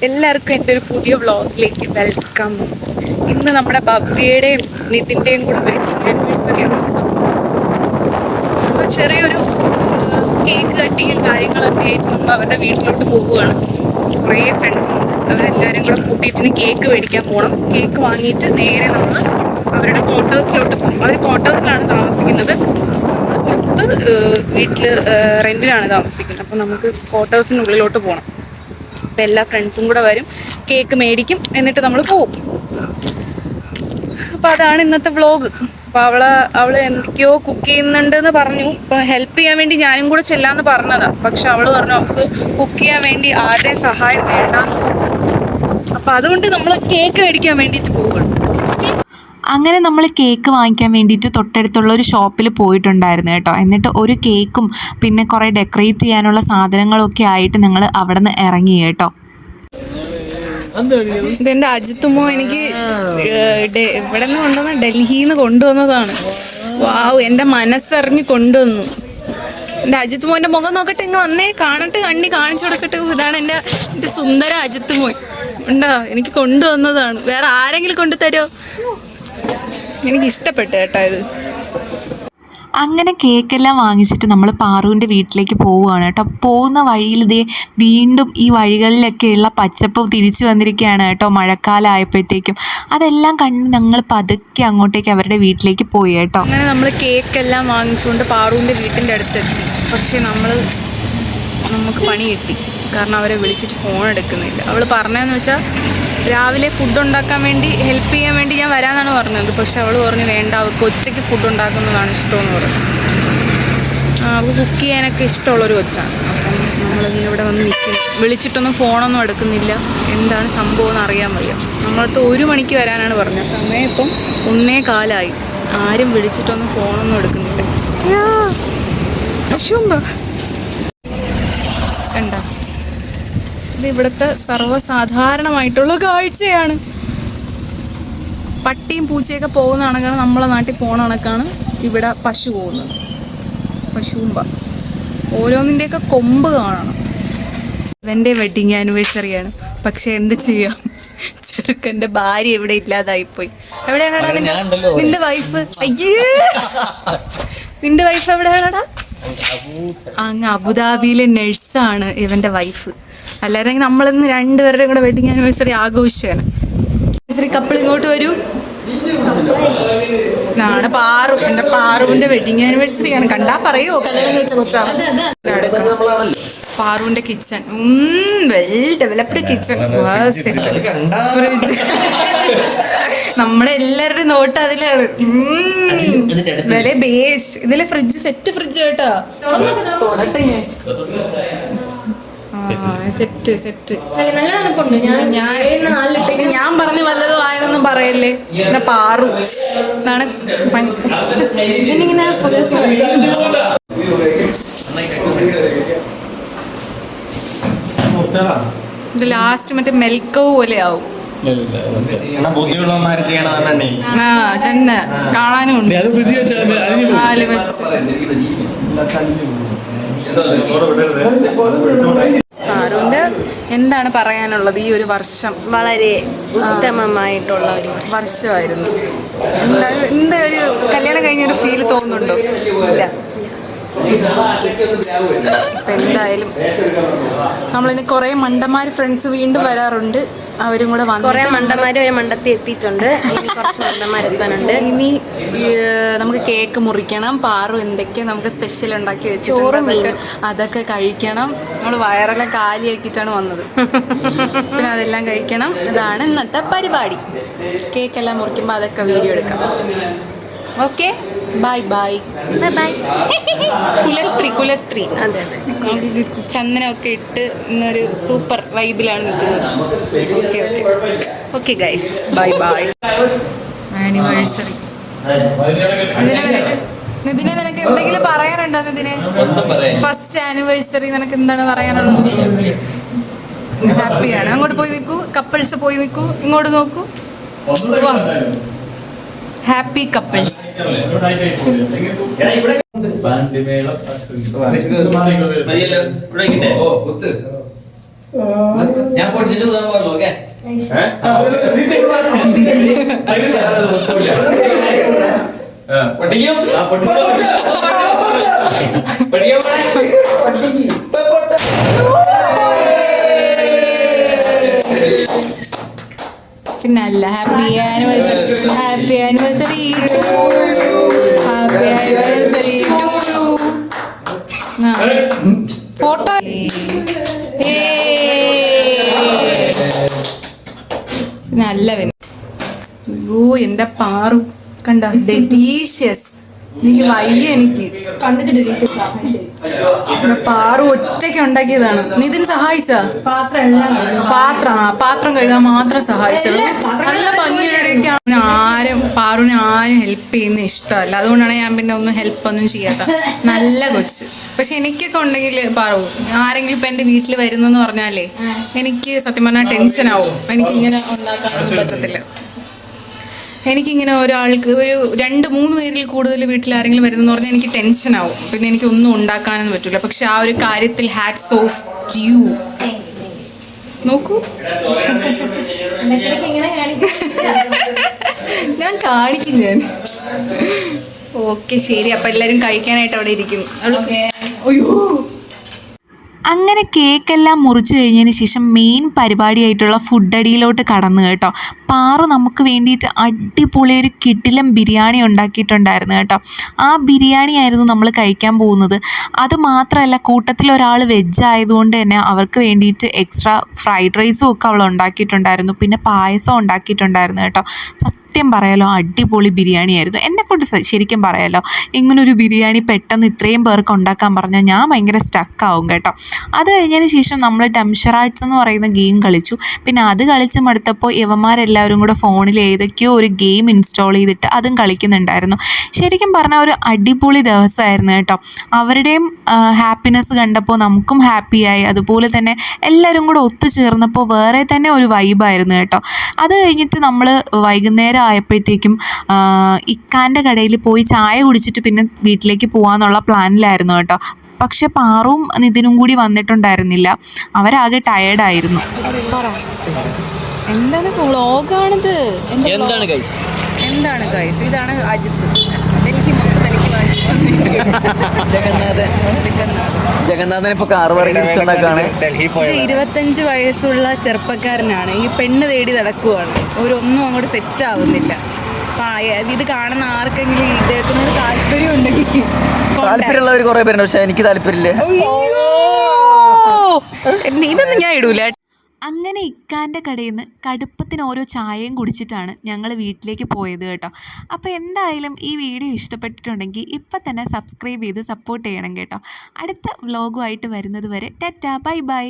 എല്ലാവർക്കും എൻ്റെ ഒരു പുതിയ വ്ളോഗിലേക്ക് വെൽക്കം. ഇന്ന് നമ്മുടെ ഭവ്യയുടെയും നിതിൻ്റെയും കൂടെ വെഡിങ് ആനിവേഴ്സറിയാണ്. അപ്പോൾ ചെറിയൊരു കേക്ക് കട്ടിങ്ങും കാര്യങ്ങളൊക്കെ ആയിട്ട് നമ്മൾ അവരുടെ വീട്ടിലോട്ട് പോവുകയാണ്. കുറേ ഫ്രണ്ട്സ് ഉണ്ട്, അവരെല്ലാവരും കൂടെ കൂട്ടിയിട്ട് കേക്ക് മേടിക്കാൻ പോകണം. കേക്ക് വാങ്ങിയിട്ട് നേരെ നമ്മൾ അവരുടെ ക്വാർട്ടേഴ്സിലോട്ട് പോകും. അവർ ക്വാർട്ടേഴ്സിലാണ് താമസിക്കുന്നത്, പുറത്ത് വീട്ടിൽ റെൻറ്റിലാണ് താമസിക്കുന്നത്. അപ്പോൾ നമുക്ക് ക്വാർട്ടേഴ്സിനുള്ളിലോട്ട് പോകണം. അപ്പം എല്ലാ ഫ്രണ്ട്സും കൂടെ വരും, കേക്ക് മേടിക്കും, എന്നിട്ട് നമ്മൾ പോകും. അപ്പോൾ അതാണ് ഇന്നത്തെ വ്ളോഗ്. അപ്പോൾ അവൾ എന്തൊക്കെയോ കുക്ക് ചെയ്യുന്നുണ്ടെന്ന് പറഞ്ഞു. അപ്പോൾ ഹെൽപ്പ് ചെയ്യാൻ വേണ്ടി ഞാനും കൂടെ ചെല്ലാമെന്ന് പറഞ്ഞതാണ്. പക്ഷെ അവൾ പറഞ്ഞു അവൾക്ക് കുക്ക് ചെയ്യാൻ വേണ്ടി ആരുടെയും സഹായം വേണ്ടാന്ന്. അപ്പോൾ അതുകൊണ്ട് നമ്മൾ കേക്ക് മേടിക്കാൻ വേണ്ടിയിട്ട് പോവുകയാണ്. അങ്ങനെ നമ്മൾ കേക്ക് വാങ്ങിക്കാൻ വേണ്ടിയിട്ട് തൊട്ടടുത്തുള്ള ഒരു ഷോപ്പിൽ പോയിട്ടുണ്ടായിരുന്നു കേട്ടോ. എന്നിട്ട് ഒരു കേക്കും പിന്നെ കുറേ ഡെക്കറേറ്റ് ചെയ്യാനുള്ള സാധനങ്ങളൊക്കെ ആയിട്ട് ഞങ്ങൾ അവിടെ നിന്ന് ഇറങ്ങി കേട്ടോ. ഇതെൻ്റെ അജിത്തുമോ എനിക്ക് ഇവിടെ നിന്ന് കൊണ്ടുവന്ന ഡൽഹിയിൽ നിന്ന് കൊണ്ടുവന്നതാണ്. വാവ്, എൻ്റെ മനസ്സറിഞ്ഞ് കൊണ്ടുവന്നു. എൻ്റെ അജിത്ത് മോൻ്റെ മുഖം നോക്കട്ടെ, ഇങ്ങ് വന്നേ, കാണട്ടെ, കണ്ണി കാണിച്ചു കൊടുക്കട്ടെ. ഇതാണ് എൻ്റെ സുന്ദര അജിത്ത് മോൻ. ഉണ്ടോ, എനിക്ക് കൊണ്ടുവന്നതാണ്. വേറെ ആരെങ്കിലും കൊണ്ടു തരുമോ? എനിക്ക് ഇഷ്ടപ്പെട്ടു കേട്ടോ ഇത്. അങ്ങനെ കേക്കെല്ലാം വാങ്ങിച്ചിട്ട് നമ്മൾ പാറുവിൻ്റെ വീട്ടിലേക്ക് പോവുകയാണ് കേട്ടോ. പോകുന്ന വഴിയിൽ ഇതേ വീണ്ടും ഈ വഴികളിലൊക്കെയുള്ള പച്ചപ്പ് തിരിച്ചു വന്നിരിക്കുകയാണ് കേട്ടോ. മഴക്കാലം ആയപ്പോഴത്തേക്കും അതെല്ലാം കണ്ട് ഞങ്ങൾ പതുക്കെ അങ്ങോട്ടേക്ക് അവരുടെ വീട്ടിലേക്ക് പോയി കേട്ടോ. അങ്ങനെ നമ്മൾ കേക്കെല്ലാം വാങ്ങിച്ചുകൊണ്ട് പാറുവിൻ്റെ വീട്ടിൻ്റെ അടുത്തെത്തി. പക്ഷേ നമുക്ക് പണി കിട്ടി. കാരണം അവരെ വിളിച്ചിട്ട് ഫോൺ എടുക്കുന്നില്ല. അവൾ പറഞ്ഞതെന്ന് വെച്ചാൽ രാവിലെ ഫുഡ് ഉണ്ടാക്കാൻ വേണ്ടി ഹെൽപ്പ് ചെയ്യാൻ വേണ്ടി ഞാൻ വരാമെന്നാണ് പറഞ്ഞത്. പക്ഷെ അവൾ പറഞ്ഞു വേണ്ട, അവൾക്ക് ഒറ്റയ്ക്ക് ഫുഡ് ഉണ്ടാക്കുന്നതാണ് ഇഷ്ടമെന്ന് പറഞ്ഞു. അവൾക്ക് കുക്ക് ചെയ്യാനൊക്കെ ഇഷ്ടമുള്ളൊരു കൊച്ചാണ്. അപ്പം നമ്മളിന്ന് ഇവിടെ വന്ന് നിൽക്കും. വിളിച്ചിട്ടൊന്നും ഫോണൊന്നും എടുക്കുന്നില്ല. എന്താണ് സംഭവം എന്ന് അറിയാൻ വയ്യ. നമ്മളടുത്ത് 1 മണിക്ക് വരാനാണ് പറഞ്ഞത്. സമയം ഇപ്പം 1:15. ആരും വിളിച്ചിട്ടൊന്നും ഫോണൊന്നും എടുക്കുന്നില്ല. കണ്ട, ഇത് ഇവിടുത്തെ സർവ്വസാധാരണമായിട്ടുള്ള കാഴ്ചയാണ്. പട്ടിയും പൂച്ചയൊക്കെ പോകുന്ന കണക്കാണ് നമ്മളെ നാട്ടിൽ പോണ കണക്കാണ് ഇവിടെ പശു പോകുന്നത്. പശുമ്പ ഓരോന്നിൻ്റെയൊക്കെ കൊമ്പ് കാണണം. ഇവൻ്റെ വെഡിങ് ആനിവേഴ്സറിയാണ്. പക്ഷെ എന്ത് ചെയ്യാം, ചെറുക്കൻ്റെ ഭാര്യ ഇവിടെ ഇല്ലാതായിപ്പോയി. എവിടെയാണടാ നിന്റെ വൈഫ്? അയ്യേ, നിന്റെ വൈഫ് എവിടെയാണടാ? അങ്ങ് അബുദാബിയിലെ നഴ്സാണ് ഇവൻ്റെ വൈഫ്. അല്ലായിരുന്നെങ്കിൽ നമ്മളിന്ന് രണ്ടുപേരുടെയും കൂടെ വെഡിങ് ആനിവേഴ്സറി ആഘോഷിച്ചാണ്. കപ്പിൾ ഇങ്ങോട്ട് വരൂ. നാളെ എൻ്റെ പാറുവിൻ്റെ വെഡിങ് ആനിവേഴ്സറിയാണ്. കണ്ടാ പറയുമോ കല്യാണം കഴിച്ച കൊച്ചാണ്. പാറുവിൻ്റെ കിച്ചൺ, വെൽ ഡെവലപ്ഡ് കിച്ചൺ. നമ്മളെല്ലാവരുടെയും നോട്ട് അതിലാണ്. വില ബേസ്. ഇതിലെ ഫ്രിഡ്ജ്, സെറ്റ് ഫ്രിഡ്ജ് കേട്ടാ. തൊടട്ടെ ഞാൻ പറഞ്ഞു വല്ലതും ആയതൊന്നും പറയല്ലേ. പിന്നെ പാറു എന്നാണ് ഇത് ലാസ്റ്റ് മറ്റേ മെൽക്കവ് പോലെ ആവും. തന്നെ കാണാനും ഉണ്ട്. പാറുവിന്റെ എന്താണ് പറയാനുള്ളത്? ഈ ഒരു വർഷം വളരെ ഉത്തമമായിട്ടുള്ള ഒരു വർഷമായിരുന്നു. എന്താ ഒരു കല്യാണം കഴിഞ്ഞൊരു ഫീൽ തോന്നുന്നുണ്ടോ? ഇല്ല. അപ്പം എന്തായാലും നമ്മളിനി കുറേ മണ്ടന്മാർ ഫ്രണ്ട്സ് വീണ്ടും വരാറുണ്ട്. അവരും കൂടെ വന്നു. കുറേ മണ്ടന്മാർ ഒരു മണ്ടത്തിൽ എത്തിയിട്ടുണ്ട്. ഇനി കുറച്ച് മണ്ടന്മാർ എത്താനുണ്ട്. ഇനി നമുക്ക് കേക്ക് മുറിക്കണം. പാറു എന്തൊക്കെ നമുക്ക് സ്പെഷ്യൽ ഉണ്ടാക്കി വെച്ചിട്ടുണ്ട്, അതൊക്കെ കഴിക്കണം. നമ്മൾ വയറെല്ലാം കാലിയാക്കിയിട്ടാണ് വന്നത്. പിന്നെ അതെല്ലാം കഴിക്കണം. ഇതാണ് ഇന്നത്തെ പരിപാടി. കേക്കെല്ലാം മുറിക്കുമ്പോൾ അതൊക്കെ വീഡിയോ എടുക്കാം. Okay, bye bye bye. കുലസ്ത്രീ. അതെ, ചന്ദനമൊക്കെ ഇട്ട് ഇന്നൊരു സൂപ്പർ വൈബിലാണ് നിൽക്കുന്നത്. Okay guys, bye bye. Anniversary. നിതിനെ നിനക്ക് എന്തെങ്കിലും പറയാനുണ്ടോ? നിതിനെ ഫസ്റ്റ് ആനിവേഴ്സറി നിനക്ക് എന്താണ് പറയാനുള്ളത്? ഹാപ്പിയാണ്. അങ്ങോട്ട് പോയി നിൽക്കൂ, കപ്പിൾസ് പോയി നിൽക്കൂ. ഇങ്ങോട്ട് നോക്കൂ. Happy couples. ഞാൻ പൊട്ടിച്ചിട്ട് ഊതാൻ പാടുള്ളൂ. ഓക്കെ പൊട്ടിക്കും. പിന്നല്ല. Happy anniversary, happy anniversary, happy anniversary to you. Photo നല്ല പിന്നെ. അയ്യോ എൻ്റെ പാറു കണ്ട ഡെലീഷ്യസ്. എനിക്ക് വയ്യ, എനിക്ക് കണ്ടിട്ട് ഡെലീഷ്യസ് ആ ശരി. എൻ്റെ പാറു ഒറ്റയ്ക്ക് ഉണ്ടാക്കിയതാണ്. നിതിൻ സഹായിച്ച പാത്രം എല്ലാം പാത്രം കഴുകാൻ മാത്രം സഹായിച്ചത്. നല്ല ഭംഗിയുടെ ആരും പാറുവിനെ ആരും ഹെൽപ്പ് ചെയ്യുന്ന ഇഷ്ടമല്ല. അതുകൊണ്ടാണ് ഞാൻ പിന്നെ ഒന്നും ഹെൽപ്പൊന്നും ചെയ്യാത്ത. നല്ല കൊച്ച്. പക്ഷെ എനിക്കൊക്കെ ഉണ്ടെങ്കിൽ പാറു ആരെങ്കിലും ഇപ്പം എൻ്റെ വീട്ടിൽ വരുന്നെന്ന് പറഞ്ഞാലേ എനിക്ക് സത്യം പറഞ്ഞാൽ ടെൻഷനാവും. എനിക്കിങ്ങനെ ഉണ്ടാക്കാനൊന്നും പറ്റത്തില്ല. എനിക്കിങ്ങനെ ഒരാൾക്ക് ഒരു 2-3 പേരിൽ കൂടുതൽ വീട്ടിൽ ആരെങ്കിലും വരുന്നെന്ന് പറഞ്ഞാൽ എനിക്ക് ടെൻഷനാവും. പിന്നെ എനിക്കൊന്നും ഉണ്ടാക്കാനൊന്നും പറ്റില്ല. പക്ഷെ ആ ഒരു കാര്യത്തിൽ ഹാറ്റ്സ് ഓഫ് യു. നോക്കൂ, ഞാൻ കാണിക്കും ഞാൻ. ഓക്കെ ശരി, അപ്പം എല്ലാവരും കഴിക്കാനായിട്ട് അവിടെ ഇരിക്കുന്നു. അയ്യോ, അങ്ങനെ കേക്കെല്ലാം മുറിച്ച് കഴിഞ്ഞതിന് ശേഷം മെയിൻ പരിപാടിയായിട്ടുള്ള ഫുഡ് അടിയിലോട്ട് കടന്നു കേട്ടോ. പാറു നമുക്ക് വേണ്ടിയിട്ട് അടിപൊളി ഒരു കിടിലം ബിരിയാണി ഉണ്ടാക്കിയിട്ടുണ്ടായിരുന്നു കേട്ടോ. ആ ബിരിയാണി ആയിരുന്നു നമ്മൾ കഴിക്കാൻ പോകുന്നത്. അതുമാത്രമല്ല, കൂട്ടത്തിൽ ഒരാൾ വെജ് ആയതുകൊണ്ട് തന്നെ അവർക്ക് വേണ്ടിയിട്ട് എക്സ്ട്രാ ഫ്രൈഡ് റൈസും ഒക്കെ അവൾ ഉണ്ടാക്കിയിട്ടുണ്ടായിരുന്നു. പിന്നെ പായസം ഉണ്ടാക്കിയിട്ടുണ്ടായിരുന്നു കേട്ടോ. സത്യം പറയാലോ അടിപൊളി ബിരിയാണി ആയിരുന്നു. എന്നെക്കൊണ്ട് ശരിക്കും പറയാലോ ഇങ്ങനൊരു ബിരിയാണി പെട്ടെന്ന് ഇത്രയും പേർക്ക് ഉണ്ടാക്കാൻ പറഞ്ഞാൽ ഞാൻ ഭയങ്കര സ്റ്റക്കാവും കേട്ടോ. അത് കഴിഞ്ഞതിന് ശേഷം നമ്മൾ ഡംഷറാട്ട്സ് എന്ന് പറയുന്ന ഗെയിം കളിച്ചു. പിന്നെ അത് കളിച്ച് മടുത്തപ്പോൾ ഇവന്മാരെല്ലാവരും കൂടെ ഫോണിൽ ഏതൊക്കെയോ ഒരു ഗെയിം ഇൻസ്റ്റാൾ ചെയ്തിട്ട് അതും കളിക്കുന്നുണ്ടായിരുന്നു. ശരിക്കും പറഞ്ഞാൽ ഒരു അടിപൊളി ദിവസമായിരുന്നു കേട്ടോ. അവരുടെയും ഹാപ്പിനെസ് കണ്ടപ്പോൾ നമുക്കും ഹാപ്പിയായി. അതുപോലെ തന്നെ എല്ലാവരും കൂടെ ഒത്തുചേർന്നപ്പോൾ വേറെ തന്നെ ഒരു വൈബായിരുന്നു കേട്ടോ. അത് കഴിഞ്ഞിട്ട് നമ്മൾ വൈകുന്നേരം ആയപ്പോഴത്തേക്കും ഇക്കാൻ്റെ കടയിൽ പോയി ചായ കുടിച്ചിട്ട് പിന്നെ വീട്ടിലേക്ക് പോകാമെന്നുള്ള പ്ലാനിലായിരുന്നു കേട്ടോ. പക്ഷെ പാറും നിതിനും കൂടി വന്നിട്ടുണ്ടായിരുന്നില്ല. അവരാകെ ടയേർഡായിരുന്നു. എന്താണ് വ്ളോഗാണിത്? എന്താണ് ഗൈസ്? എന്താണ് ഗൈസ്? ഇതാണ് അജിത്ത്. ഡൽഹി മൊത്തം എനിക്ക് ജഗന്നാഥൻ ഇപ്പൊ കാർ പറഞ്ഞാണ്. ഇത് 25 വയസ്സുള്ള ചെറുപ്പക്കാരനാണ്. ഈ പെണ്ണ് തേടി നടക്കുവാണ്. ഒന്നും അങ്ങോട്ട് സെറ്റ് ആവുന്നില്ല. ഇത് കാണുന്ന ആർക്കെങ്കിലും ഇദ്ദേഹത്തിനോട് താല്പര്യം ഉണ്ടെങ്കിൽ താല്പര്യമുള്ളവർ കുറെ പേരുണ്ട്. പക്ഷെ എനിക്ക് താല്പര്യമില്ല. ഇതൊന്നും ഞാൻ ഇടൂല. അങ്ങനെ ഇക്കാൻ്റെ കടയിൽ നിന്ന് കടുപ്പത്തിന് ഓരോ ചായയും കുടിച്ചിട്ടാണ് ഞങ്ങൾ വീട്ടിലേക്ക് പോയത് കേട്ടോ. അപ്പോൾ എന്തായാലും ഈ വീഡിയോ ഇഷ്ടപ്പെട്ടിട്ടുണ്ടെങ്കിൽ ഇപ്പം തന്നെ സബ്സ്ക്രൈബ് ചെയ്ത് സപ്പോർട്ട് ചെയ്യണം കേട്ടോ. അടുത്ത വ്ളോഗുമായിട്ട് വരുന്നത് വരെ ടാറ്റാ, ബൈ ബൈ.